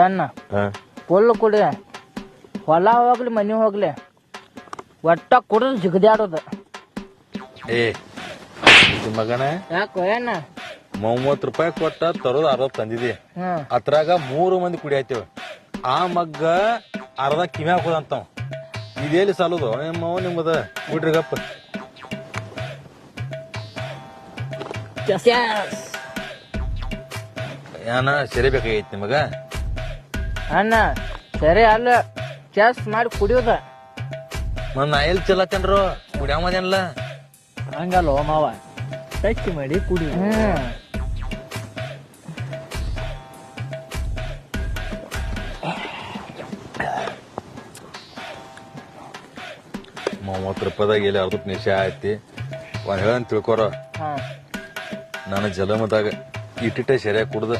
ಏನ ಫುಲ್ ಕುಡಿ, ಹೊಲ ಹೋಗ್ಲಿ ಮನಿ ಹೋಗ್ಲಿ ಒಟ್ಟ ಕುಡಿದ್ ಜಿಗದ್ಯಾಡೋದು. ಏ ಮಗನ ಯಾಕೋ ಏನ 30 ರೂಪಾಯಿ ಕೊಟ್ಟ ತರೋದ್ 60 ತಂದಿದಿ. ಅದ್ರಾಗ 3 ಮಂದಿ ಕುಡಿಯಾತೇವ. ಆ ಮಗ್ಗ ಅರ್ಧ ಕಿವಿ ಹಾಕೋದಂತಾವ್. ಇದೇಲಿ ಸಾಲುದು ನಿಮ್ಮದ ಕುಡ್ರಿಗಪ್ಪ. ಏನ ಸೆರೆ ಬೇಕಾಗೈತಿ ನಿಮಗ? ಅಣ್ಣ ಸರಿ ಅಲ್ಲ, ಚೆಸ್ ಮಾಡಿ ಕುಡಿಯೋದ. ನಾ ಎಲ್ಲಿ ಚಲತ್ತೇನ್ರು ಕುಡಿಯಾಮದೇನಲ್ಲ. ಹಂಗಲ್ವ ಮಾವ, ಟಚ್ ಮಾಡಿ ಕುಡಿ. ₹30 ಎಲ್ಲಿ ಅರ್ಧಕ್ಕೆ ನಿಶೆ ಆಯ್ತಿ. ಹೇಳಂತ ತಿಳ್ಕೊರ, ನಾನು ಜಲಮದಾಗ ಇಟ್ಟಿಟ್ಟ ಸೆರೆ ಕುಡ್ದ